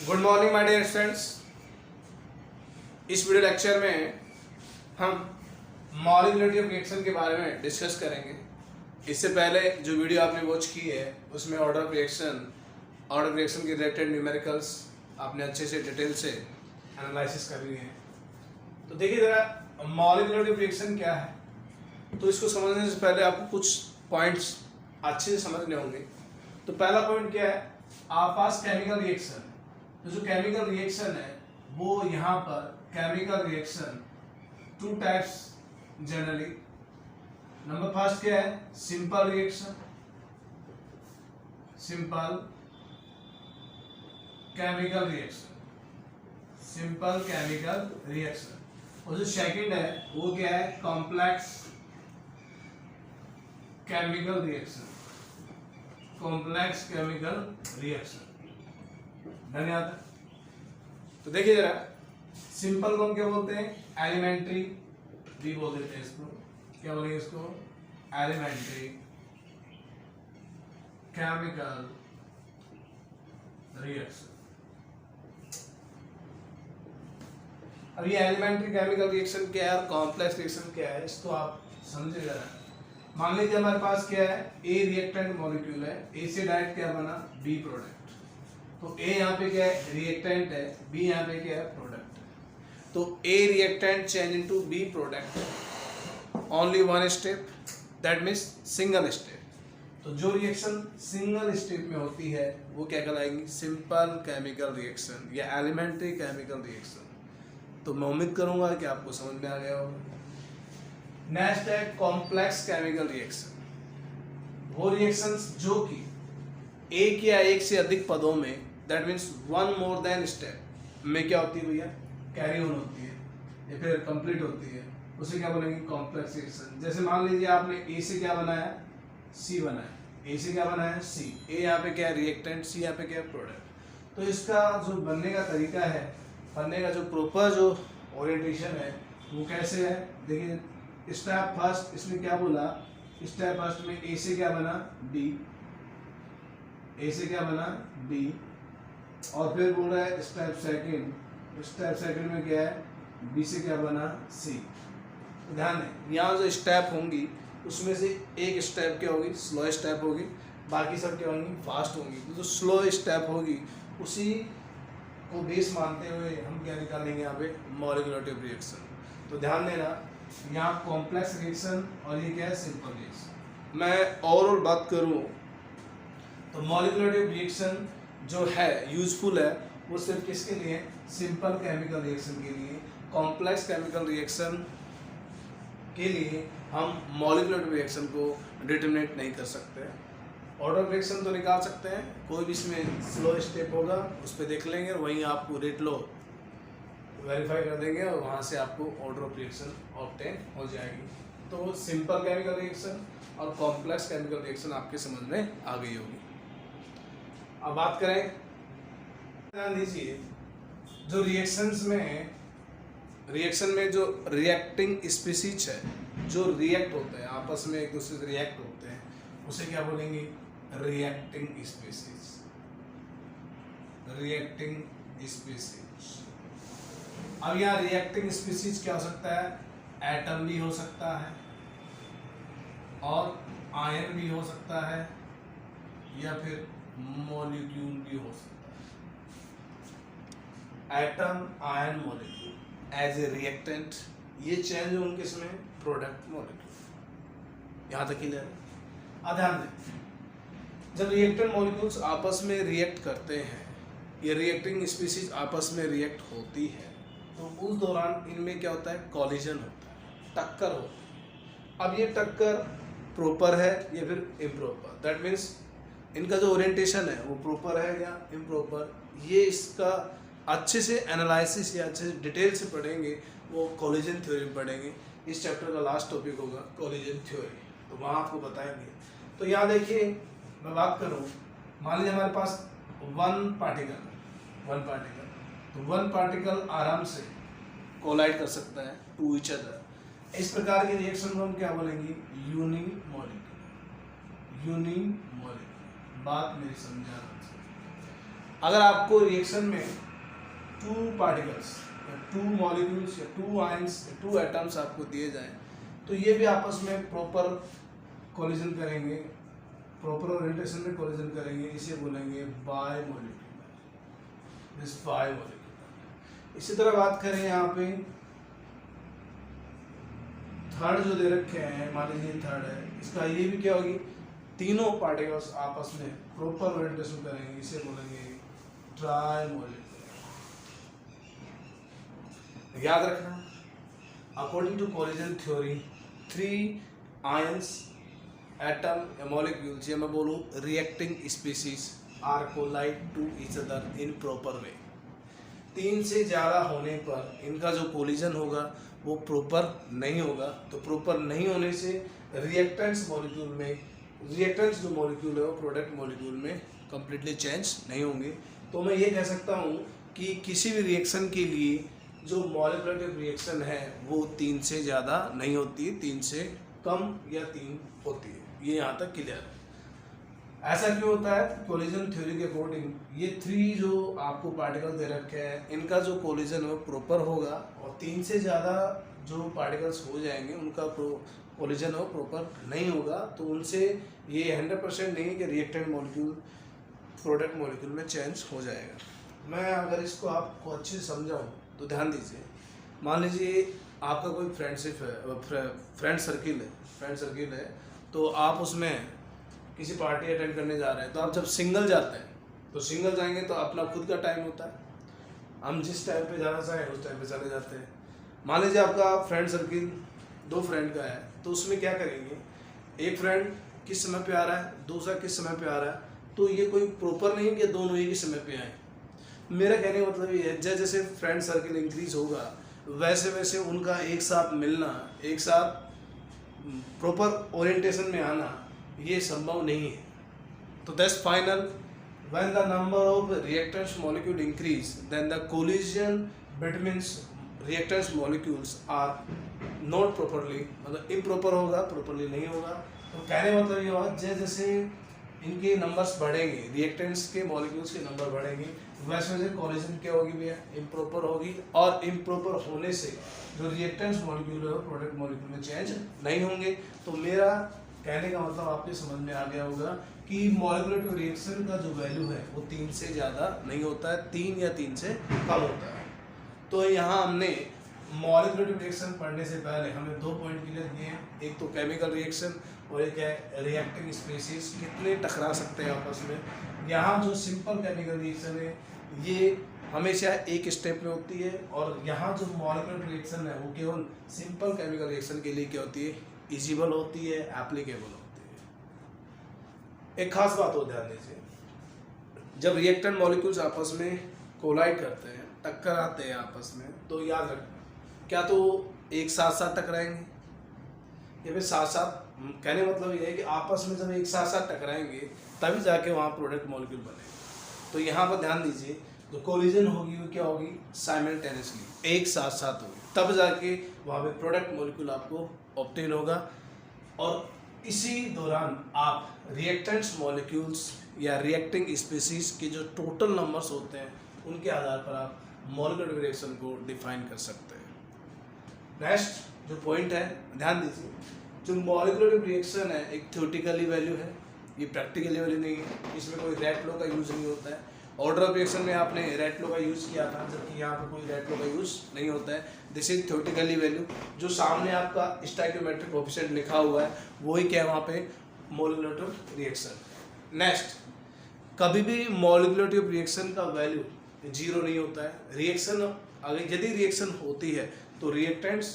Good morning my dear students. इस video lecture में हम मॉलिक्यूलर रिएक्शन के बारे में डिस्कस करेंगे। इससे पहले जो वीडियो आपने वॉच की है उसमें ऑर्डर ऑफ रिएक्शन के रिलेटेड न्यूमेरिकल्स आपने अच्छे से डिटेल से एनालिसिस कर लिए हैं। तो देखिए ज़रा मॉलिक्यूलर रिएक्शन क्या है, तो इसको समझने से पहले आपको कुछ पॉइंट्स अच्छे से समझने होंगे। तो पहला पॉइंट क्या है, आपके पास केमिकल रिएक्शन। तो जो केमिकल रिएक्शन है वो यहाँ पर chemical reaction two types generally. Number first क्या है, simple reaction, simple chemical reaction, simple chemical reaction. और जो सेकंड है वो क्या है, complex chemical reaction, complex chemical reaction. धन्यवाद। तो देखिए जरा, सिंपल को हम क्या बोलते हैं, एलिमेंट्री भी बोल देते हैं इसको। क्या बोलेंगे इसको, एलिमेंट्री केमिकल रिएक्शन। अब ये एलिमेंट्री केमिकल रिएक्शन क्या है और कॉम्प्लेक्स रिएक्शन क्या है, इसको आप समझे जरा। मान लीजिए हमारे पास क्या है, ए रिएक्टेंट मॉलिक्यूल है, ए से डायरेक्ट क्या बना, बी प्रोडक्ट। तो ए यहाँ पे क्या है, रिएक्टेंट है, बी यहाँ पे क्या है, प्रोडक्ट। तो A reactant change into B product, only one step, that means single step. तो जो रिएक्शन सिंगल स्टेप में होती है वो क्या कहलाएगी, सिंपल केमिकल रिएक्शन या एलिमेंट्री केमिकल रिएक्शन। तो मैं उम्मीद करूंगा कि आपको समझ में आ गया होगा। नेक्स्ट है कॉम्प्लेक्स केमिकल रिएक्शन। वो रिएक्शंस जो कि एक या एक से अधिक पदों में, that means one more than step में क्या होती है भैया, कैरी ऑन होती है या फिर कंप्लीट होती है, उसे क्या बोलेंगे, कॉम्प्लेक्स रिएक्शन। जैसे मान लीजिए आपने ए से क्या बनाया, सी बनाया, ए से क्या बनाया, सी। ए यहाँ पे क्या है, रिएक्टेंट, सी यहाँ पे क्या है, प्रोडक्ट। तो इसका जो बनने का तरीका है, बनने का जो प्रॉपर जो ओरिएंटेशन है वो कैसे है, देखिए स्टेप फर्स्ट इसमें क्या बोला, स्टेप फर्स्ट में ए से क्या बना, बी, ए से क्या बना, बी। और फिर बोल रहा है स्टेप सेकंड में क्या है, बी से क्या बना, सी। ध्यान दें, यहाँ जो स्टेप होंगी उसमें से एक स्टेप क्या होगी, स्लो स्टेप होगी, बाकी सब क्या होंगी, फास्ट होंगी। तो जो स्लो स्टेप होगी उसी को बेस मानते हुए हम क्या निकालेंगे यहाँ पे, मॉलिक्यूलर रिएक्शन। तो ध्यान देना, यहाँ कॉम्प्लेक्स रिएक्शन और ये क्या है, सिंपल रिएक्शन। मैं ओवरऑल बात करूँ तो मॉलिक्यूलर रिएक्शन जो है यूजफुल है वो सिर्फ किसके लिए, सिंपल केमिकल रिएक्शन के लिए। कॉम्प्लेक्स केमिकल रिएक्शन के लिए हम मॉलिक्यूलर रिएक्शन को डिटरमिनेट नहीं कर सकते। ऑर्डर रिएक्शन तो निकाल सकते हैं, कोई भी इसमें स्लो स्टेप होगा उस पर देख लेंगे, वहीं आपको रेट लो वेरीफाई कर देंगे और वहाँ से आपको ऑर्डर ऑफ रिएक्शन ऑब्टेन हो जाएगी। तो सिंपल केमिकल रिएक्शन और कॉम्प्लेक्स केमिकल रिएक्शन आपके समझ में आ गई होगी। अब बात करें, ध्यान दीजिए, जो रिएक्शन में जो रिएक्टिंग स्पीसीज है, जो रिएक्ट होते हैं आपस में, एक दूसरे से रिएक्ट होते हैं, उसे क्या बोलेंगे, रिएक्टिंग स्पीसीज, रिएक्टिंग स्पीसीज। अब यहाँ रिएक्टिंग स्पीसीज क्या हो सकता है, एटम भी हो सकता है और आयन भी हो सकता है या फिर मॉलिक्यूल भी हो सकता है। Atom, ion, molecule as a reactant, ये चेंज होंगे इसमें, प्रोडक्ट, मॉलिक्यूल। यहाँ तक क्लियर है। ध्यान दें, जब रिएक्टेंट मॉलिक्यूल्स आपस में रिएक्ट करते हैं, ये रिएक्टिंग स्पीसीज आपस में रिएक्ट होती है, तो उस दौरान इनमें क्या होता है, कॉलिजन होता है, टक्कर होती है। अब ये टक्कर प्रॉपर है या फिर इम्प्रॉपर, दैट मीन्स इनका जो ओरिएंटेशन है वो प्रॉपर है या इम्प्रॉपर, ये इसका अच्छे से एनालिसिस या अच्छे से डिटेल से पढ़ेंगे, वो कॉलिजन थ्योरी पढ़ेंगे। इस चैप्टर का लास्ट टॉपिक होगा कॉलिजन थ्योरी, तो वहाँ आपको बताएंगे। तो यहाँ देखिए, मैं बात करूँ, मान लीजिए हमारे पास वन पार्टिकल, तो वन पार्टिकल आराम से कोलाइड कर सकता है टू ईच अदर। इस प्रकार के रिएक्शन को हम क्या बोलेंगे, यूनिमॉलिक्यूलर। बात मेरी समझा, अगर आपको रिएक्शन में 2 पार्टिकल्स या 2 मॉलिक्यूल्स या 2 आयंस या 2 एटम्स आपको दिए जाएं तो ये भी आपस में प्रॉपर कोलिजन करेंगे, प्रॉपर ओरिएंटेशन में कोलिजन करेंगे, इसे बोलेंगे बायमोलिक्यूलर, दिस बायमोलिक्यूलर। इसी तरह बात करें यहाँ पे थर्ड जो दे रखे हैं, मान लीजिए थर्ड है, इसका ये भी क्या होगी, तीनों पार्टिकल्स आपस में प्रॉपर ओरिएंटेशन करेंगे, इसे बोलेंगे ट्राइमोलिक्यूलर। याद रखना, according to collision theory 3 ions, atom या मॉलिक्यूल्स या मैं बोलूँ reacting species are collide to each other in proper way. 3 से ज़्यादा होने पर इनका जो कोलिजन होगा वो प्रॉपर नहीं होगा। तो प्रॉपर नहीं होने से रिएक्टेंट्स मॉलिक्यूल में, रिएक्टेंट्स जो मॉलिक्यूल है वो प्रोडक्ट मॉलिक्यूल में कम्प्लीटली चेंज नहीं होंगे। तो मैं ये कह सकता हूँ कि किसी भी रिएक्शन के लिए जो मॉलिक्यूलर रिएक्शन है वो 3 से ज़्यादा नहीं होती है, 3 से कम या 3 होती है। ये यहाँ तक क्लियर है। ऐसा क्यों होता है? कोलिजन थ्योरी के अकॉर्डिंग ये 3 जो आपको पार्टिकल दे रखे हैं इनका जो कोलिजन है वो प्रॉपर होगा, और 3 से ज़्यादा जो पार्टिकल्स हो जाएंगे उनका कोलिजन है वो प्रॉपर नहीं होगा। तो उनसे ये 100% नहीं है कि रिएक्टेंट मॉलिक्यूल प्रोडक्ट मॉलिक्यूल में चेंज हो जाएगा। मैं अगर इसको आपको अच्छे से समझाऊँ तो ध्यान दीजिए, मान लीजिए आपका कोई फ्रेंड सर्किल है, तो आप उसमें किसी पार्टी अटेंड करने जा रहे हैं। तो आप जब सिंगल जाते हैं तो सिंगल जाएंगे तो अपना खुद का टाइम होता है, हम जिस टाइम पे जाना चाहें उस टाइम पे चले जाते हैं। मान लीजिए आपका फ्रेंड सर्किल 2 फ्रेंड का है, तो उसमें क्या करेंगे, एक फ्रेंड किस समय पे आ रहा है, दूसरा किस समय पे आ रहा है, तो ये कोई प्रॉपर नहीं है कि दोनों एक ही समय पे आए। मेरा कहने का मतलब ये है, जैसे जैसे फ्रेंड सर्किल इंक्रीज होगा वैसे वैसे उनका एक साथ मिलना, एक साथ प्रॉपर ओरिएंटेशन में आना ये संभव नहीं है। तो that's final, when the number of reactants molecule increase then the collision between reactants molecules are not properly, मतलब इम्प्रॉपर होगा, प्रॉपरली नहीं होगा। तो कहने मतलब ये होगा जैसे जैसे इनके नंबर्स बढ़ेंगे, रिएक्टेंट्स के मॉलिक्यूल्स के नंबर बढ़ेंगे, वैसे वैसे कोलिजन क्या होगी भैया, इम्प्रॉपर होगी। और इम्प्रॉपर होने से जो रिएक्टेंट्स मॉलिक्यूल है वो प्रोडक्ट मॉलिक्यूल में चेंज नहीं होंगे। तो मेरा कहने का मतलब आपके समझ में आ गया होगा कि मॉलिक्यूलर रिएक्शन का जो वैल्यू है वो 3 से ज़्यादा नहीं होता है, 3 या 3 से कम होता है। तो यहाँ हमने मॉलिक्यूलर रिएक्शन पढ़ने से पहले हमें 2 पॉइंट क्लियर किए हैं, एक तो केमिकल रिएक्शन और एक है रिएक्टिंग स्पीसीज कितने टकरा सकते हैं आपस में। यहाँ जो सिंपल केमिकल रिएक्शन है ये हमेशा एक स्टेप में होती है, और यहाँ जो मॉलिक्यूलर रिएक्शन है वो केवल सिंपल केमिकल रिएक्शन के लिए क्या होती है, इजिबल होती है, एप्लीकेबल होती है। एक खास बात और ध्यान दीजिए, जब रिएक्टेंट मॉलिक्यूल्स आपस में कोलाइड करते हैं, टक्कर आते हैं आपस में, तो याद रखना क्या तो एक साथ साथ टकराएंगे या फिर साथ साथ, कहने मतलब ये है कि आपस में जब एक साथ साथ टकराएंगे तभी जाके वहाँ प्रोडक्ट मॉलिक्यूल बनेगा। तो यहाँ पर ध्यान दीजिए, जो कोलिजन होगी वो क्या होगी, साइमल्टेनियसली एक साथ साथ होगी, तब जाके वहाँ पे प्रोडक्ट मॉलिक्यूल आपको ऑब्टेन होगा। और इसी दौरान आप रिएक्टेंट्स मॉलिक्यूल्स या रिएक्टिंग स्पीसीज के जो टोटल नंबर्स होते हैं उनके आधार पर आप मॉलिक्यूलर रिएक्शन को डिफाइन कर सकते हैं। नेक्स्ट जो पॉइंट है ध्यान दीजिए, जो मॉलिक्यूलर रिएक्शन है एक थ्योरेटिकली वैल्यू है, ये प्रैक्टिकली वैल्यू नहीं है, इसमें कोई रेट लॉ का यूज नहीं होता है। ऑर्डर ऑफ रिएक्शन में आपने रेट लॉ का यूज़ किया था, जबकि यहाँ पर कोई रेट लॉ का यूज़ नहीं होता है। दिस इज थ्योरेटिकली वैल्यू, जो सामने आपका स्टोइकियोमेट्रिक कोएफिशिएंट लिखा हुआ है वही क्या है वहाँ पे मॉलिक्यूलर रिएक्शन। नेक्स्ट, कभी भी मॉलिक्यूलर रिएक्शन का वैल्यू 0 नहीं होता है। रिएक्शन अगर यदि रिएक्शन होती है तो रिएक्टेंट्स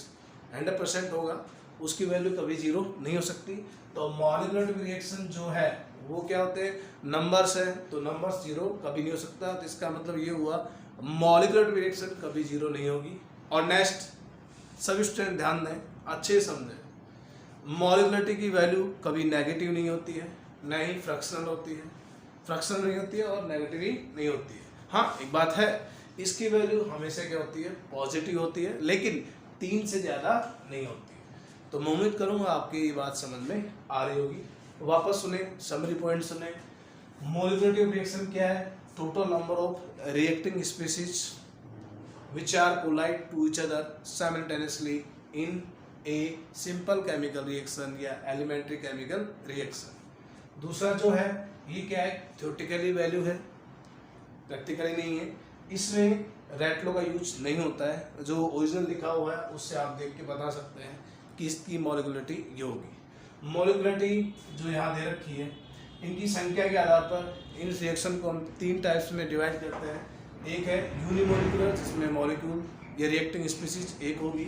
100% होगा, उसकी वैल्यू कभी 0 नहीं हो सकती। तो मॉलिक्यूलर रिएक्शन जो है वो क्या होते हैं, नंबर्स है, तो नंबर्स 0 कभी नहीं हो सकता। तो इसका मतलब ये हुआ मॉलिक्यूलर रिएक्शन कभी 0 नहीं होगी। और नेक्स्ट सभी स्टूडेंट ध्यान दें, अच्छे समझें, मॉलिक्यूलरिटी की वैल्यू कभी नेगेटिव नहीं होती है, न ही फ्रैक्शनल होती है, फ्रैक्शनल नहीं होती है और नेगेटिव नहीं होती है। हाँ एक बात है, इसकी वैल्यू हमेशा क्या होती है, पॉजिटिव होती है, लेकिन 3 से ज़्यादा नहीं होती। तो मैं उम्मीद करूँगा आपकी ये बात समझ में आ रही होगी। वापस सुने, समरी पॉइंट सुने। मॉलिक्यूलर रिएक्शन क्या है, total number of reacting species which are collide to each other simultaneously in a simple chemical reaction या elementary chemical reaction। दूसरा जो है ये क्या है, थ्योरेटिकली वैल्यू है, प्रैक्टिकली नहीं है। इसमें रेट लो का यूज नहीं होता है, जो ओरिजिनल लिखा हुआ है उससे आप देख के बता सकते हैं कि इसकी मॉलिक्युलरिटी ये होगी। मॉलिक्युलरिटी जो यहाँ दे रखी है, इनकी संख्या के आधार पर इन रिएक्शन को हम 3 टाइप्स में डिवाइड करते हैं। एक है यूनिमोलिकुलर जिसमें मॉलिक्यूल या रिएक्टिंग स्पीसीज एक होगी,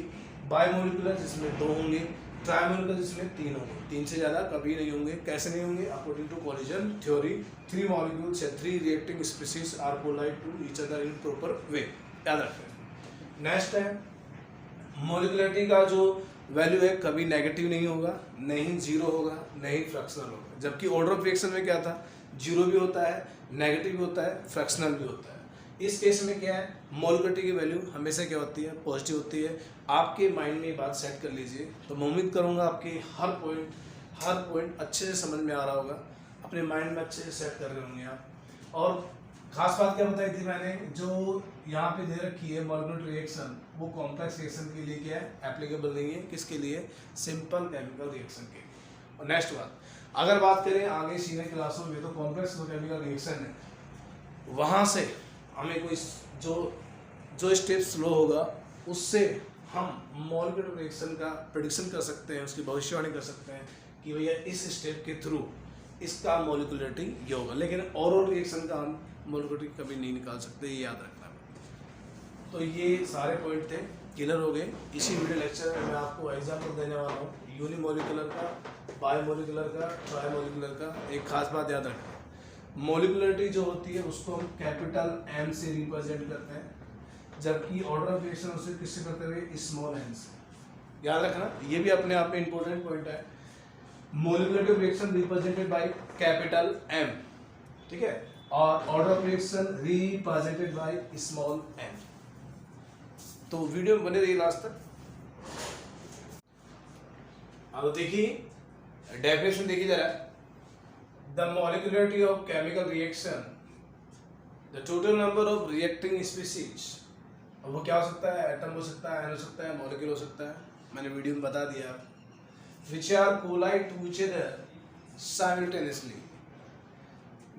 बायोमोलिकुलर जिसमें 2 होंगे, ट्राइमोलिकुलर जिसमें 3 होंगे। 3 से ज़्यादा कभी नहीं होंगे। कैसे नहीं होंगे? According to collision theory 3 molecules या 3 reacting species are collide to each other in proper way. याद रखें। नेक्स्ट है मॉलिक्युलरिटी का जो वैल्यू है कभी नेगेटिव नहीं होगा, नहीं जीरो होगा, नहीं फ्रैक्शनल होगा। जबकि ऑर्डर ऑफ रिएक्शन में क्या था, जीरो भी होता है, नेगेटिव भी होता है, फ्रैक्शनल भी होता है। इस केस में क्या है, मॉलिक्युलरिटी की वैल्यू हमेशा क्या होती है, पॉजिटिव होती है। आपके माइंड में बात सेट कर लीजिए। तो मैं उम्मीद करूंगा आपके हर पॉइंट अच्छे से समझ में आ रहा होगा, अपने माइंड में अच्छे से सेट कर रहे होंगे आप। और खास बात क्या बताई थी मैंने, जो यहाँ पे दे रखी है मॉलिक्यूलर रिएक्शन, वो कॉम्प्लेक्स रिएक्शन के लिए क्या है, एप्लीकेबल नहीं है। किसके लिए? सिंपल केमिकल रिएक्शन के लिए। और नेक्स्ट बात, अगर बात करें आगे सीनियर क्लासों में, तो कॉम्प्लेक्स केमिकल रिएक्शन है, वहाँ से हमें कोई जो स्टेप स्लो होगा उससे हम मॉलिक्यूलर रिएक्शन का प्रेडिक्शन कर सकते हैं, उसकी भविष्यवाणी कर सकते हैं कि भैया इस स्टेप के थ्रू इसका मॉलिक्युलरिटी ये होगा। लेकिन और रिएक्शन का हम मॉलिक्युलरिटी कभी नहीं निकाल सकते, ये याद रखना है। तो ये सारे पॉइंट थे, क्लियर हो गए। इसी वीडियो लेक्चर में मैं आपको एग्जाम्पल देने वाला हूँ यूनिमोलिकुलर का, बायोमोलिकुलर का, ट्राइमोलिकुलर का। एक खास बात याद रखना, मॉलिक्युलरिटी जो होती है उसको हम कैपिटल M से रिप्रेजेंट करते हैं, जबकि ऑर्डर ऑफ रिएक्शन उसे किससे करते हुए, स्मॉल m से। याद रखना, ये भी अपने आप में इंपॉर्टेंट पॉइंट है। Molecularity of reaction represented by capital M, ठीक है, और order of reaction represented by small m। तो वीडियो में बने रहिए लास्ट तक। अब देखिए डेफिनेशन देखिए जरा। The molecularity of chemical reaction, the total number of reacting species। अब वो क्या हो सकता है, एटम हो सकता है, आयन हो सकता है, मॉलिक्यूल हो सकता है, मैंने वीडियो में बता दिया। Which are collide to each other simultaneously।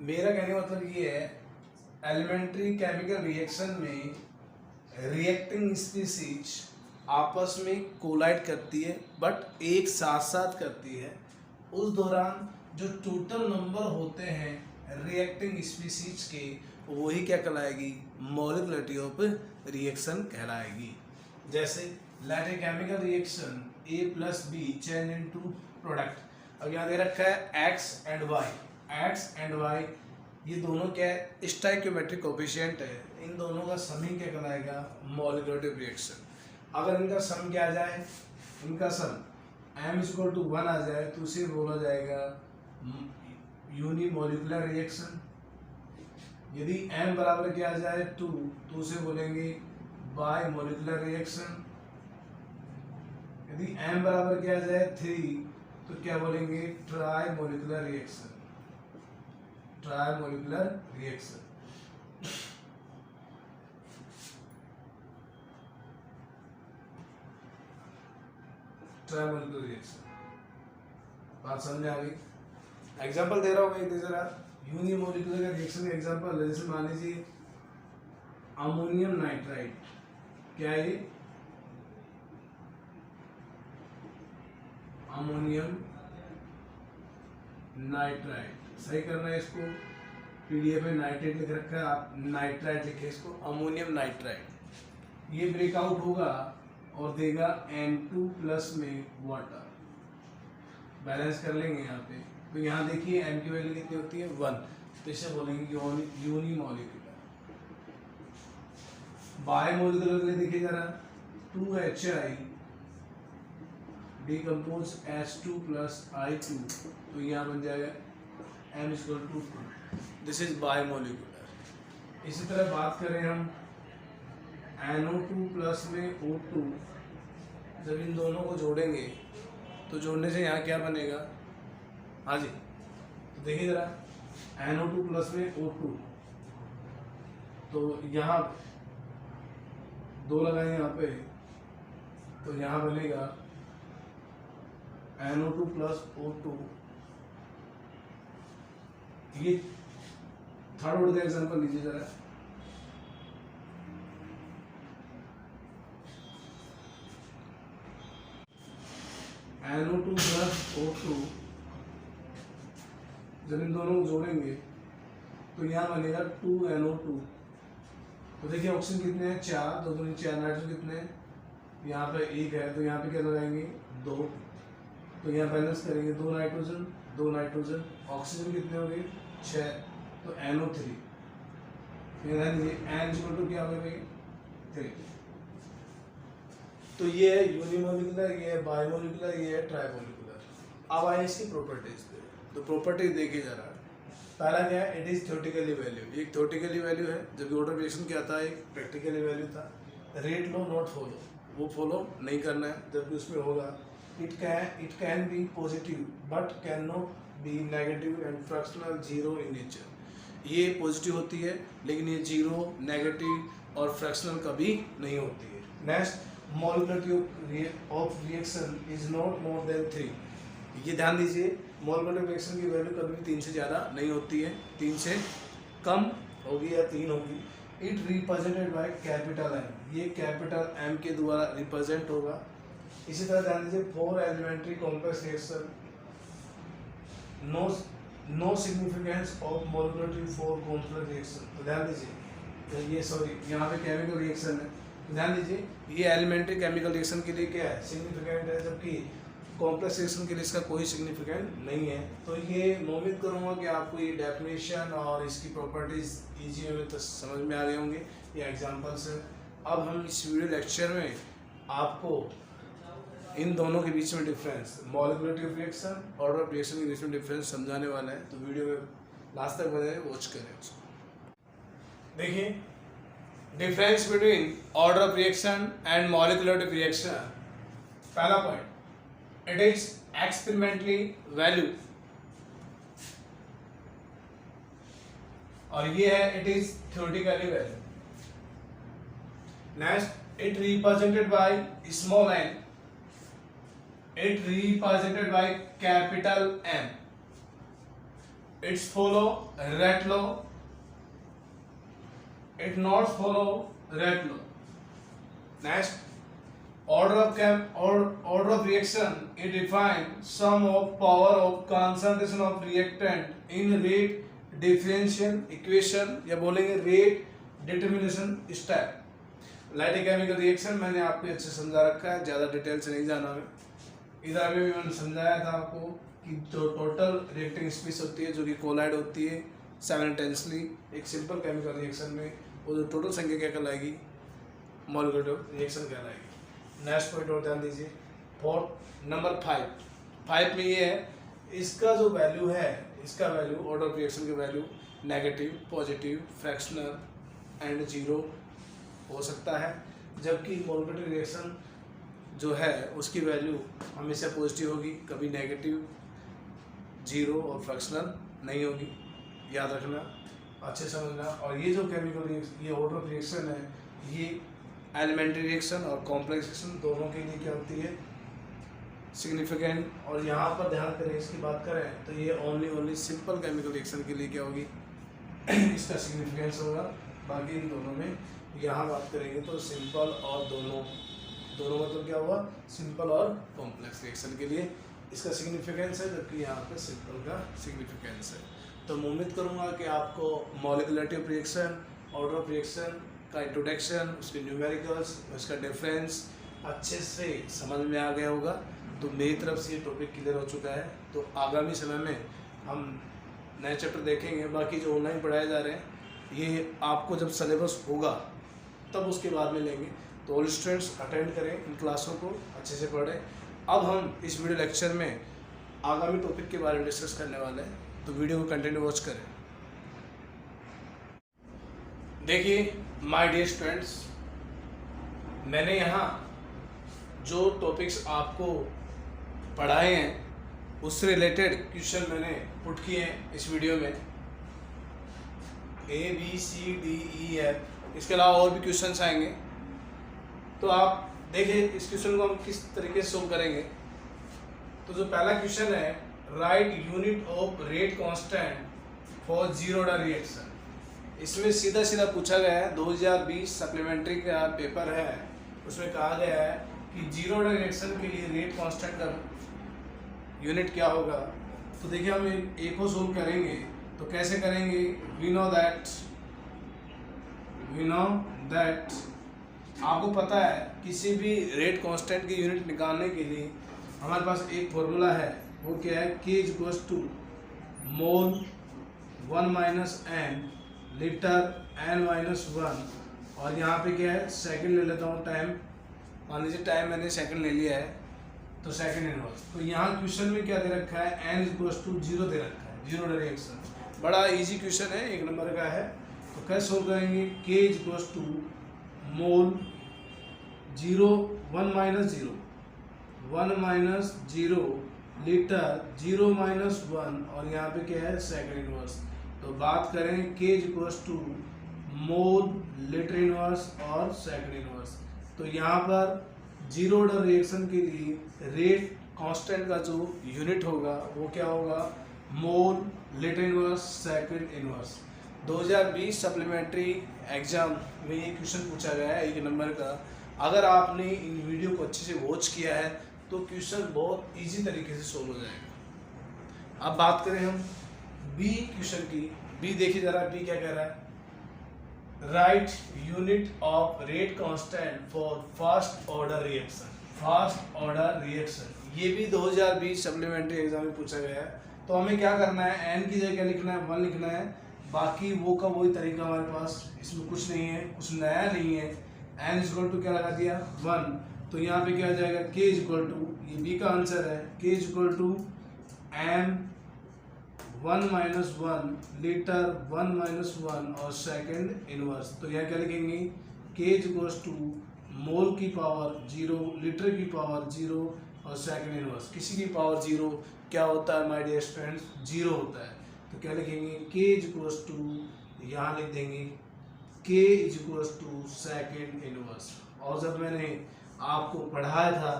मेरा कहने का मतलब ये है, एलिमेंट्री केमिकल रिएक्शन में रिएक्टिंग स्पीसीज आपस में कोलाइड करती है, बट एक साथ साथ करती है। उस दौरान जो टोटल नंबर होते हैं रिएक्टिंग स्पीसीज के, वही क्या कहलाएगी, मॉलिक्युलरिटी ऑफ रिएक्शन कहलाएगी। जैसे let a chemical reaction A + B change into product. अब यहाँ दे रखा है X and Y। X and Y ये दोनों क्या है, स्टोइकियोमेट्रिक कोएफिशिएंट है। इन दोनों का सम ही क्या कहलाएगा, मॉलिक्युलर रिएक्शन। अगर इनका सम क्या आ जाए, इनका सम M = 1 आ जाए तो उसे बोला जाएगा यूनिमोलिकुलर रिएक्शन। यदि M बराबर क्या आ जाए 2 तो उसे बोलेंगे बायमोलिकुलर रिएक्शन। यदि M बराबर क्या आ जाए 3 तो क्या बोलेंगे, ट्राइमोलिकुलर रिएक्शन। ट्राइमोलिकुलर रिएक्शन। ट्राइमोलिकुलर रिएक्शन। बात समझ में आ गई? एग्जाम्पल दे रहा हूँ मैं जरा। यूनिमोलिकुलर का रिएक्शन का एग्जाम्पल है, जैसे मान लीजिए अमोनियम नाइट्राइड। क्या है ये, अमोनियम नाइट्राइड। सही करना है इसको, पीडीएफ में नाइट्रेट लिख रखा है, आप नाइट्राइड लिखे इसको, अमोनियम नाइट्राइड। ये ब्रेकआउट होगा और देगा N2+ में वाटर। बैलेंस कर लेंगे यहाँ पे। तो यहाँ देखिए M की वैल्यू कितनी होती है, 1, तो इसे बोलेंगे यूनिमोलिकुलर। बायोमोलिकुलर के लिए देखिए जरा, 2HI डिकम्पोज H2+ I2, तो यहाँ बन जाएगा M = 2। This is biomolecular. इसी तरह बात करें हम NO2+ में O2, जब इन दोनों को जोड़ेंगे तो जोड़ने से यहाँ क्या बनेगा, हाँ जी, तो देखिए जरा NO2+ में O2, तो यहाँ 2 लगाए यहाँ पे, तो यहाँ बनेगा NO2 प्लस O2। ये थर्ड ऑर्डर का एग्जांपल लीजिए जरा। NO2 प्लस O2, जब इन दोनों को जोड़ेंगे तो यहाँ बनेगा 2NO2। तो देखिए ऑक्सीजन कितने हैं, 4, 2 दूनी 4, नाइट्रोजन कितने हैं, यहाँ पे 1 है, तो यहाँ पे क्या लगाएंगे 2, तो यहाँ बैलेंस करेंगे 2 नाइट्रोजन 2 नाइट्रोजन, ऑक्सीजन कितने हो गए 6, तो NO3। N क्या हो गया 3। तो ये है यूनिमोलिकुलर, ये है बायोमोलिकुलर, ये है ट्राइमोलिकुलर। अब आए इसकी प्रॉपर्टीज पे, तो प्रॉपर्टीज देखिए जरा। पहला क्या है, इट इज थ्योरेटिकली वैल्यू, एक थ्योरेटिकली वैल्यू है, जबकि ऑर्डर रिएक्शन क्या था, एक प्रैक्टिकली वैल्यू था। रेट लो नॉट फॉलो, वो फॉलो नहीं करना है, जबकि उसमें होगा it can be positive but can not be negative and fractional zero in nature. ये पॉजिटिव होती है लेकिन ये जीरो, नेगेटिव और फ्रैक्शनल कभी नहीं होती है। Next, molecularity of reaction is not more than 3। ये ध्यान दीजिए, मोलिकुलर रिएक्शन की वैल्यू कभी भी 3 से ज़्यादा नहीं होती है, 3 से कम होगी या 3 होगी। It represented by capital M, ये कैपिटल M के द्वारा रिप्रेजेंट होगा। इसी तरह ध्यान दीजिए, 4 elementary complex reaction, no significance of molecularity for complex reaction. तो ध्यान दीजिए, तो ये सॉरी यहाँ पे केमिकल रिएक्शन है, ध्यान दीजिए ये एलिमेंट्री केमिकल रिएक्शन के लिए क्या है, सिग्निफिकेंट है, जबकि कॉम्प्लेक्स रिएक्शन के लिए इसका कोई सिग्निफिकेंट नहीं है। तो ये मैं उम्मीद करूँगा कि आपको ये डेफिनेशन और इसकी प्रॉपर्टीज इजी में तो समझ में आ गए होंगे, ये एग्जांपल्स है। अब हम इस वीडियो लेक्चर में आपको इन दोनों के बीच में difference, molecularity of reaction, order of reaction के बीच में डिफरेंस समझाने वाला है, तो वीडियो में लास्ट तक बने वॉच करें उसको। देखिए, difference between order of reaction and molecularity of reaction. पहला point, it is experimentally value, और ये है it is theoretically value। next, it represented by small n, it represented by capital M, it's follow Rate law, it not follow Rate law। next, order of reaction, it defines sum of power of concentration of reactant in rate differential equation, या बोलेंगे rate determination step। Light chemical reaction मैंने आपको अच्छे समझा रखा है, ज़्यादा detail से नहीं जाना मैं। इधर भी मैंने समझाया था आपको कि जो टोटल रिएक्टिंग स्पीस होती है जो कि कोलाइड होती है साइमल्टेनियसली एक सिंपल केमिकल रिएक्शन में, वो जो टोटल संख्या क्या कहलाएगी, मॉलिक्यूलर रिएक्शन कहलाएगी। नेक्स्ट पॉइंट और ध्यान दीजिए, फोर्थ नंबर 5 में ये है, इसका जो वैल्यू है, इसका वैल्यू ऑर्डर ऑफ रिएक्शन की value negative, positive, fractional and zero हो सकता है, जबकि मॉलिक्यूलर रिएक्शन जो है उसकी वैल्यू हमेशा पॉजिटिव होगी, कभी नेगेटिव, जीरो और फ्रैक्शनल नहीं होगी। याद रखना, अच्छे समझना। और ये जो केमिकल ये ऑर्डर ऑफ रिएक्शन है, ये एलिमेंट्री रिएक्शन और कॉम्प्लेक्स रिएक्शन दोनों के लिए क्या होती है, सिग्निफिकेंट। और यहाँ पर ध्यान करें, इसकी बात करें तो ये ओनली सिंपल केमिकल रिएक्शन के लिए क्या होगी इसका सिग्निफिकेंस होगा, बाकी इन दोनों में यहाँ बात करेंगे तो सिंपल और दोनों मतलब क्या हुआ, सिंपल और कॉम्प्लेक्स रिएक्शन के लिए इसका सिग्निफिकेंस है, जबकि यहाँ पे सिंपल का सिग्निफिकेंस है। तो मैं उम्मीद करूँगा कि आपको molecularity of reaction, order of reaction का इंट्रोडक्शन, उसके न्यूमेरिकल्स, उसका डिफरेंस अच्छे से समझ में आ गया होगा। तो मेरी तरफ से ये टॉपिक क्लियर हो चुका है। तो आगामी समय में हम नए चैप्टर देखेंगे। बाकी जो ऑनलाइन पढ़ाए जा रहे हैं ये आपको जब सिलेबस होगा तब उसके बाद में लेंगे। तो ऑल स्टूडेंट्स अटेंड करें इन क्लासों को, अच्छे से पढ़ें। अब हम इस वीडियो लेक्चर में आगामी टॉपिक के बारे में डिस्कस करने वाले हैं, तो वीडियो को कंटिन्यू वॉच करें। देखिए माय डियर स्टूडेंट्स, मैंने यहाँ जो टॉपिक्स आपको पढ़ाए हैं उससे रिलेटेड क्वेश्चन मैंने पुट किए हैं इस वीडियो में। ABCDEF, इसके अलावा और भी क्वेश्चंस आएंगे। तो आप देखिए इस क्वेश्चन को हम किस तरीके से सोल्व करेंगे। तो जो पहला क्वेश्चन है, right unit of rate constant for zero order reaction. इसमें सीधा सीधा पूछा गया है, 2020 सप्लीमेंट्री का पेपर है, उसमें कहा गया है कि जीरो ऑर्डर रिएक्शन के लिए रेट कांस्टेंट का यूनिट क्या होगा। तो देखिए हम एक को सोल्व करेंगे। तो कैसे करेंगे, वी नो दैट आपको पता है किसी भी रेट कांस्टेंट की यूनिट निकालने के लिए हमारे पास एक फॉर्मूला है, वो क्या है, K equals to mole 1 minus n litre n minus 1, और यहाँ पे क्या है, सेकंड ले लेता हूँ टाइम, मान लीजिए टाइम मैंने सेकंड ले लिया है, तो सेकंड इनवर्स। तो यहाँ क्वेश्चन में क्या दे रखा है, n इक्वल्स टू 0 दे रखा है, जीरो ऑर्डर रिएक्शन। बड़ा इजी क्वेश्चन है, 1 नंबर का है। तो कैसे सोल्व करेंगे, K equals to mole 1 minus 0 litre 0 minus 1, और यहाँ पे क्या है, सेकंड इनवर्स। तो बात करें K equals to mole litre inverse और सेकंड इनवर्स। तो यहाँ पर जीरो ऑर्डर रिएक्शन के लिए रेट कांस्टेंट का जो यूनिट होगा वो क्या होगा, मोल litre inverse second inverse. 2020 supplementary exam में ये क्वेश्चन पूछा गया है, 1 नंबर का। अगर आपने इन वीडियो को अच्छे से वॉच किया है तो क्वेश्चन बहुत इजी तरीके से सोल्व हो जाएगा। अब बात करें हम बी क्वेश्चन की। बी देखिए जरा, बी क्या कह रहा है, right unit of rate constant for first order reaction. First order reaction ये भी 2020 सप्लीमेंट्री एग्जाम में पूछा गया है। तो हमें क्या करना है, n की जगह क्या लिखना है, 1 लिखना है, बाकी वो का वही तरीका हमारे पास, इसमें कुछ नहीं है, कुछ नया नहीं है। n इक्वल टू क्या लगा दिया, 1। तो यहाँ पे क्या आ जाएगा, K इक्वल टू, ये बी का आंसर है, K equal to m 1 minus 1 litre 1 minus 1 और सेकंड इनवर्स। तो यहाँ क्या लिखेंगे, K इक्वल्स टू मोल की पावर 0 लीटर की पावर 0 और सेकंड इनवर्स। किसी की पावर 0 क्या होता है माय डियर स्टूडेंट्स, 0 होता है। तो क्या लिखेंगे, K इक्वल्स टू, यहाँ लिख देंगे K equals to second inverse. और जब मैंने आपको पढ़ाया था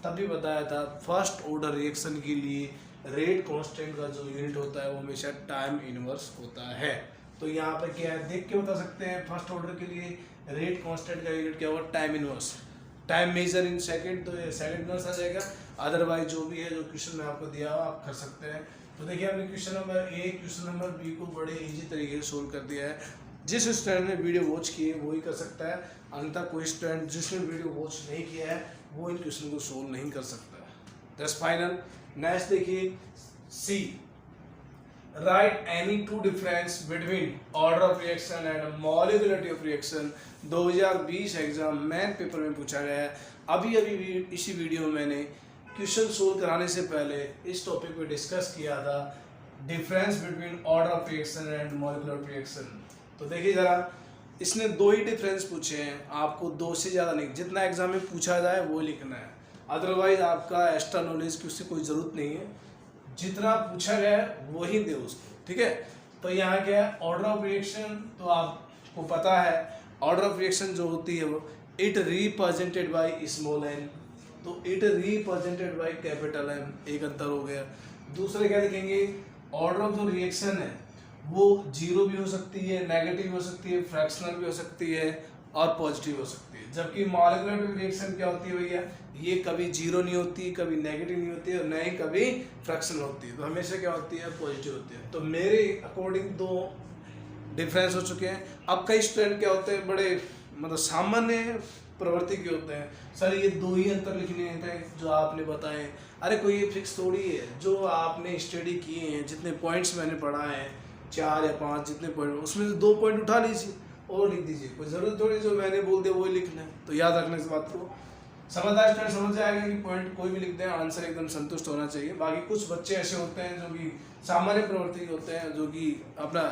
तब भी बताया था, फर्स्ट ऑर्डर रिएक्शन के लिए रेट कांस्टेंट का जो यूनिट होता है वो हमेशा टाइम इनवर्स होता है। तो यहाँ पे क्या है, देख के बता सकते हैं, फर्स्ट ऑर्डर के लिए रेट कांस्टेंट का यूनिट क्या होगा, time inverse. Time measure in second, तो ये सेकंड इनवर्स आ जाएगा। अदरवाइज जो भी है, जो क्वेश्चन मैं आपको दिया आप कर सकते हैं। तो देखिए हमने question number A, question number B को बड़े इजी तरीके से सोल्व कर दिया है। जिस स्टूडेंट ने वीडियो वॉच की है वही कर सकता है, अन्यथा कोई स्टूडेंट जिसने वीडियो वॉच नहीं किया है वो इन क्वेश्चन को सोल्व नहीं कर सकता। That's final. नेक्स्ट देखिए C, write any two difference between order of reaction and molecularity of reaction. 2020 exam main paper में पूछा गया है। अभी इसी वीडियो में मैंने क्वेश्चन सोल्व कराने से पहले इस टॉपिक पे डिस्कस किया था, difference between order of reaction and molecular reaction. तो देखिए जरा, इसने 2 ही डिफरेंस पूछे हैं, आपको 2 से ज़्यादा नहीं, जितना एग्जाम में पूछा जाए वो लिखना है। अदरवाइज आपका एक्स्ट्रा नॉलेज की उससे कोई ज़रूरत नहीं है, जितना पूछा गया है वही दे उसको, ठीक है। तो यहाँ क्या है, ऑर्डर ऑफ रिएक्शन, तो आपको पता है ऑर्डर ऑफ रिएक्शन जो होती है वो it represented by small n, तो it represented by capital M, एक अंतर हो गया। दूसरे क्या लिखेंगे, ऑर्डर ऑफ जो रिएक्शन है वो 0 भी हो सकती है, नेगेटिव हो सकती है, फ्रैक्शनल भी हो सकती है और पॉजिटिव हो सकती है। जबकि मॉलिक्यूलर रिएक्शन क्या होती है भैया, ये कभी 0 नहीं होती, कभी नेगेटिव नहीं होती है और न ही कभी फ्रैक्शनल होती है, तो हमेशा क्या होती है, पॉजिटिव होती है। तो मेरे अकॉर्डिंग 2 डिफरेंस हो चुके हैं। अब कई स्टूडेंट क्या होते हैं, बड़े मतलब सामान्य प्रवृत्ति के होते हैं, सर ये 2 ही अंतर लिखने हैं जो आपने बताए। अरे कोई फिक्स थोड़ी है, जो आपने स्टडी किए हैं, जितने पॉइंट्स मैंने पढ़ा है 4 या 5 जितने पॉइंट, उसमें से 2 पॉइंट उठा लीजिए और लिख दीजिए। कोई ज़रूरत थोड़ी जो मैंने बोल दिया वही लिखना है। तो याद रखना इस बात को, समझदार स्टूडेंट समझ जाएगा कि पॉइंट कोई भी लिख दें, आंसर एकदम संतुष्ट होना चाहिए। बाकी कुछ बच्चे ऐसे होते हैं जो कि सामान्य प्रवृत्ति के होते हैं, जो कि अपना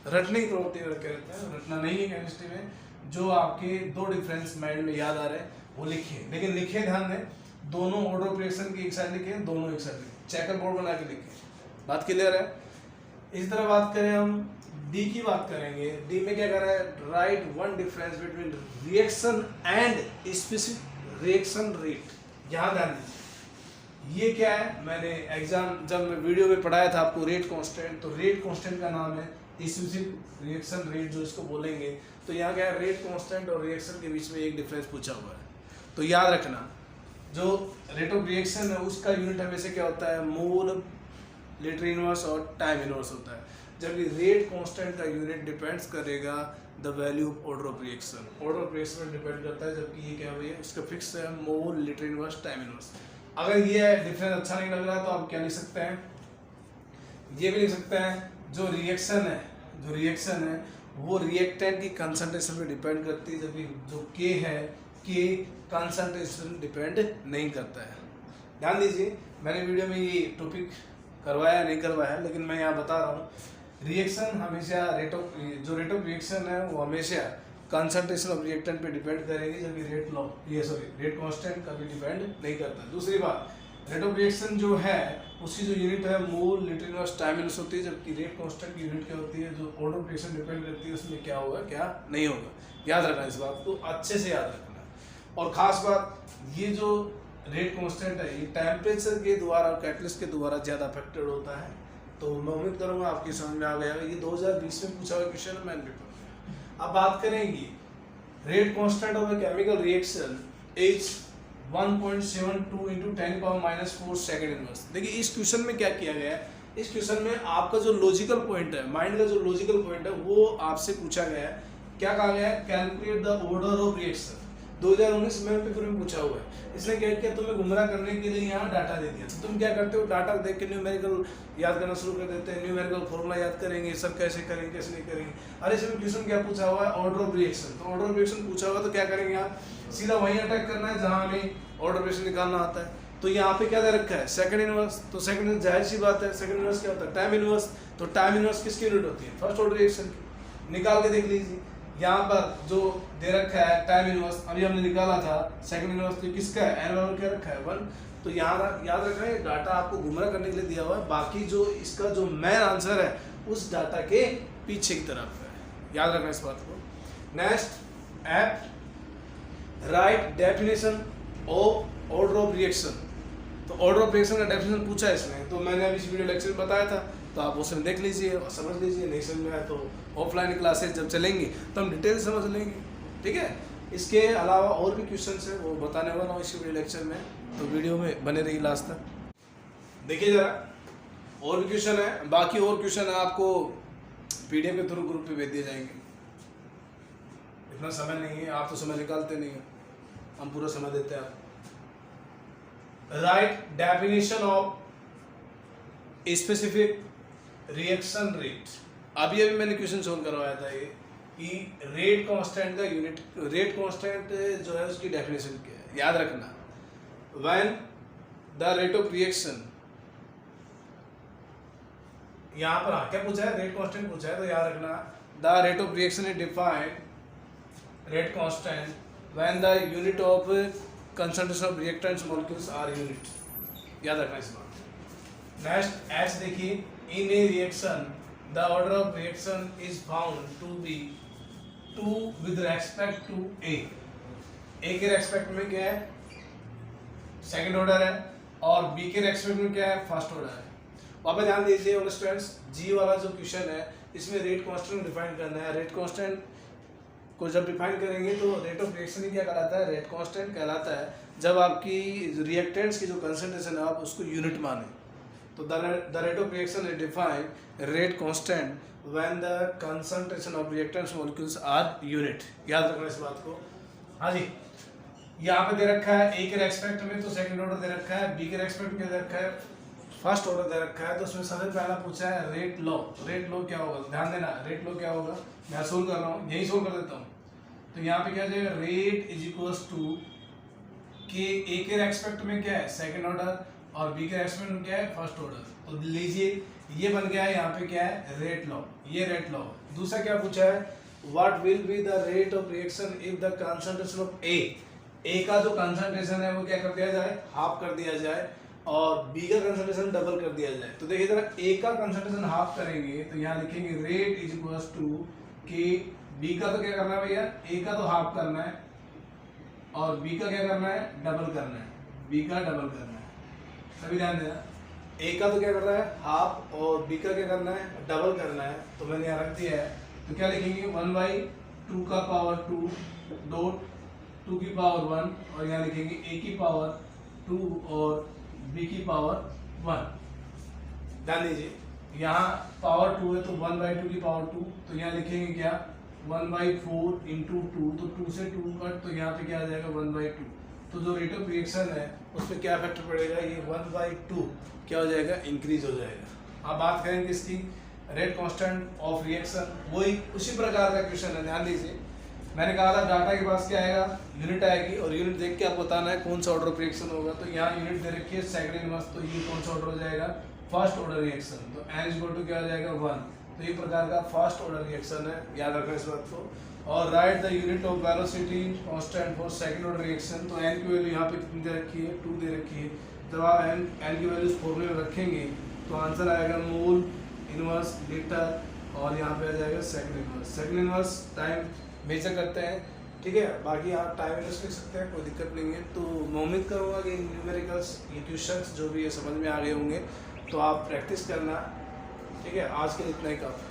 रटने की प्रवृत्ति रखे रहते हैं। रटना नहीं है केमिस्ट्री में, जो आपके 2 डिफरेंस माइंड में याद आ रहे हैं वो लिखें, लेकिन लिखे ध्यान दें, दोनों ऑर्डर ऑफ रिएक्शन की एक साइड लिखें, दोनों एक साइड लिखें, चेकर बोर्ड बना के लिखें। बात क्लियर है। इस तरह बात करें हम डी की बात करेंगे। डी में क्या कर रहा है, right one difference between reaction and specific reaction rate. यहाँ ध्यान दीजिए, ये क्या है, मैंने एग्जाम जब मैं वीडियो में पढ़ाया था आपको रेट कांस्टेंट, तो रेट कांस्टेंट का नाम है स्पेसिफिक रिएक्शन रेट जो इसको बोलेंगे। तो यहाँ क्या है, रेट कांस्टेंट और रिएक्शन के बीच में एक डिफरेंस पूछा हुआ है। तो याद रखना, जो रेट ऑफ रिएक्शन है उसका यूनिट हमेशा क्या होता है, मोल, लीटर इनवर्स और टाइम इनवर्स होता है, जबकि रेट कांस्टेंट का यूनिट डिपेंड्स करेगा the value of order of reaction. Order of reaction में डिपेंड करता है, जबकि ये क्या हुई है, उसका फिक्स है मोल, लीटर इनवर्स, टाइम इनवर्स। अगर ये डिफरेंस अच्छा नहीं लग रहा तो आप क्या लिख सकते हैं, ये भी लिख सकते हैं, जो रिएक्शन है वो रिएक्टेंट की कंसंट्रेशन पे डिपेंड करती है, जबकि जो के है, के कंसंट्रेशन डिपेंड नहीं करता है। ध्यान दीजिए, मैंने वीडियो में ये टॉपिक करवाया नहीं करवाया, लेकिन मैं यहाँ बता रहा हूँ, रिएक्शन हमेशा रेट ऑफ रिएक्शन है वो हमेशा कंसंट्रेशन ऑफ रिएक्टेंट पे डिपेंड करेगी, जबकि रेट कांस्टेंट कभी डिपेंड नहीं करता। दूसरी बात, रेट ऑफ रिएक्शन जो है उसकी जो यूनिट है मोल, लीटर इनवर्स, टाइम इनवर्स होती है, जबकि रेट कांस्टेंट की यूनिट क्या होती है, जो ऑर्डर ऑफ रिएक्शन डिपेंड करती है उसमें क्या होगा क्या नहीं होगा। याद रखना, इस बात को अच्छे से याद रखना। और खास बात, ये जो रेट कांस्टेंट है ये टेम्परेचर के द्वारा और कैटलिस्ट के द्वारा ज़्यादा अफेक्टेड होता है। तो मैं उम्मीद करूँगा आपकी समझ में आ गया। ये 2020 में पूछा हुआ क्वेश्चन है मैन पेपर में। अब बात करेंगे rate constant of A chemical reaction is 1.72 × 10⁻⁴ second inverse. देखिए इस क्वेश्चन में क्या किया गया है, इस क्वेश्चन में आपका जो लॉजिकल पॉइंट है, माइंड का जो लॉजिकल पॉइंट है वो आपसे पूछा गया है। क्या कहा गया है, calculate the order of reaction. 2019 में पेपर में पूछा हुआ है। इसने क्या किया, तुम्हें गुमराह करने के लिए यहाँ डाटा दे दिया। तो तुम क्या करते हो, डाटा देख के न्यूमेरिकल याद करना शुरू कर देते हैं, न्यूमेरिकल फॉर्मूला याद करेंगे, सब कैसे करेंगे कैसे नहीं करेंगे। अरे इसमें क्वेश्चन क्या पूछा हुआ है, ऑर्डर ऑफ रिएक्शन। तो ऑर्डर ऑफ रिएक्शन पूछा हुआ तो क्या करेंगे आप, सीधा वहीं अटैक करना है जहाँ हमें ऑर्डर ऑफ रिएक्शन निकालना आता है। तो यहाँ पे क्या दे रखा है, सेकंड इनवर्स। तो सेकंड इनवर्स जाहिर सी बात है, सेकंड इनवर्स क्या होता है, टाइम इनवर्स। तो टाइम इनवर्स किसकी यूनिट होती है, फर्स्ट ऑर्डर रिएक्शन की। निकाल के देख लीजिए, यहाँ पर जो दे रखा है टाइम इनवर्स, अभी हमने निकाला था सेकंड इनवर्स, तो किसका है, एन वाला क्या रखा है 1। तो यहाँ याद रखना है, डाटा आपको गुमराह करने के लिए दिया हुआ है, बाकी जो इसका जो मेन आंसर है उस डाटा के पीछे की तरफ है। याद रखना इस बात को। Next app, right definition of order of reaction. तो ऑर्डर ऑफ रिएक्शन का डेफिनेशन पूछा है इसमें, तो मैंने अभी इस वीडियो लेक्चर में बताया था, तो आप उसमें देख लीजिए और समझ लीजिए। नहीं समझ में आया तो ऑफलाइन क्लासेस जब चलेंगी तो हम डिटेल समझ लेंगे, ठीक है। इसके अलावा और भी क्वेश्चंस हैं वो बताने वाला हूँ इस वीडियो लेक्चर में, तो वीडियो में बने रहिए लास्ट तक। देखिए जरा और भी क्वेश्चन है, बाकी और क्वेश्चन आपको पीडीएफ के थ्रू ग्रुप पे भेज दिए जाएंगे। इतना समय नहीं है, आप तो समय निकालते नहीं हो, हम पूरा समय देते हैं आपको। Right definition of specific reaction rate. अभी मैंने क्वेश्चन सोल्व करवाया था ये कि रेट कांस्टेंट का यूनिट, रेट कांस्टेंट जो है उसकी डेफिनेशन क्या है। याद रखना, when the rate of reaction, यहाँ पर क्या पूछा है, रेट कांस्टेंट पूछा है, तो याद रखना the rate of reaction is defined, rate constant when the unit of concentration of reactants molecules are unit. याद रखना इस बात। नेक्स्ट एच देखिए, in a reaction the order of reaction is found to be 2 with respect to A. A के respect में क्या है, second order है, और बी के रेस्पेक्ट में क्या है, फर्स्ट ऑर्डर है। वापस ध्यान दीजिए ऑल स्टूडेंट्स, जी वाला जो क्वेश्चन है इसमें रेट कांस्टेंट डिफाइन करना है। रेट कांस्टेंट को जब डिफाइन करेंगे तो रेट ऑफ रिएक्शन ही क्या कहलाता है, रेट कांस्टेंट कहलाता है, जब आपकी रिएक्टेंट्स की जो कंसंट्रेशन है आप उसको यूनिट माने। तो the rate of reaction is defined rate constant when the concentration of reactants molecules are unit. याद रखना इस बात को। हाँ जी, यहाँ पे दे रखा है ए के रेस्पेक्ट में तो सेकंड ऑर्डर दे रखा है, बी के रेस्पेक्ट में दे रखा है, फर्स्ट ऑर्डर दे रखा है। तो उसमें सबसे पहला पूछा है रेट लॉ। रेट लॉ क्या होगा, ध्यान देना, रेट लॉ क्या होगा, मैं सोल्व कर रहा हूँ, यही सोल्व कर देता हूँ। तो यहाँ पे क्या हो जाएगा, रेट इज इक्वल्स टू के ए के रेस्पेक्ट में क्या है, सेकंड ऑर्डर, और बी के रेस्पेक्ट में क्या है, फर्स्ट ऑर्डर। तो लीजिए ये बन गया है, यहाँ पे क्या है, रेट लॉ, ये रेट लॉ। दूसरा क्या पूछा है, what will be the rate of reaction if the concentration of A. A का जो कंसंट्रेशन है वो क्या कर दिया जाए, हाफ कर दिया जाए, और बी का कंसंट्रेशन डबल कर दिया जाए, तो देखिए जरा ए का कंसंट्रेशन हाफ करेंगे तो यहाँ लिखेंगे रेट इज इक्वल्स टू के बी का तो क्या करना है भैया, ए का तो हाफ करना है और बी का क्या करना है, डबल करना है, बी का डबल करना है। सभी ध्यान देना, ए का तो क्या कर रहा है हाफ और बी का क्या करना है, डबल करना है। तो मैंने यहाँ रख दिया है, तो क्या लिखेंगे 1/2 का पावर 2 डॉट 2 की पावर 1 और यहाँ लिखेंगे a की पावर 2 और b की पावर 1। ध्यान दीजिए यहाँ पावर 2 है तो 1/2 की पावर 2, तो यहाँ लिखेंगे क्या 1/4 इंटू 2, तो 2 से 2 कट, तो यहाँ पे क्या आ जाएगा 1/2। तो जो रेट ऑफ रिएक्शन है उसमें क्या फैक्टर पड़ेगा, ये 1/2 क्या हो जाएगा, इंक्रीज हो जाएगा। अब बात करेंगे इसकी रेट कांस्टेंट ऑफ रिएक्शन, वही उसी प्रकार का क्वेश्चन है। ध्यान दीजिए मैंने कहा था डाटा के पास क्या आएगा, यूनिट आएगी और यूनिट देख के आपको बताना है कौन सा ऑर्डर ऑफ रिएक्शन होगा। तो यहाँ यूनिट दे रखी है सेकंड इनवर्स, तो ये कौन सा ऑर्डर हो जाएगा, फर्स्ट ऑर्डर रिएक्शन। तो n इक्वल टू क्या हो जाएगा 1, तो ये प्रकार का फर्स्ट ऑर्डर रिएक्शन है, याद रखना इस बात को। और right the unit of velocity constant for second order reaction, तो n की वैल्यू यहाँ पे कितनी दे रखी है, 2 दे रखी है। जब आप n की वैल्यू इस फॉर्मूले में रखेंगे तो आंसर आएगा मोल इनवर्स लीटर और यहाँ पे आ जाएगा second inverse. Second inverse time measure करते हैं, ठीक है। बाकी आप टाइम इनवर्स लिख सकते हैं, कोई दिक्कत नहीं है। तो मैं उम्मीद करूँगा कि न्यूमेरिकल्स ये क्वेश्चंस जो भी है समझ में आ गए होंगे, तो आप प्रैक्टिस करना, ठीक है। आज के लिए इतना ही काफ़ी।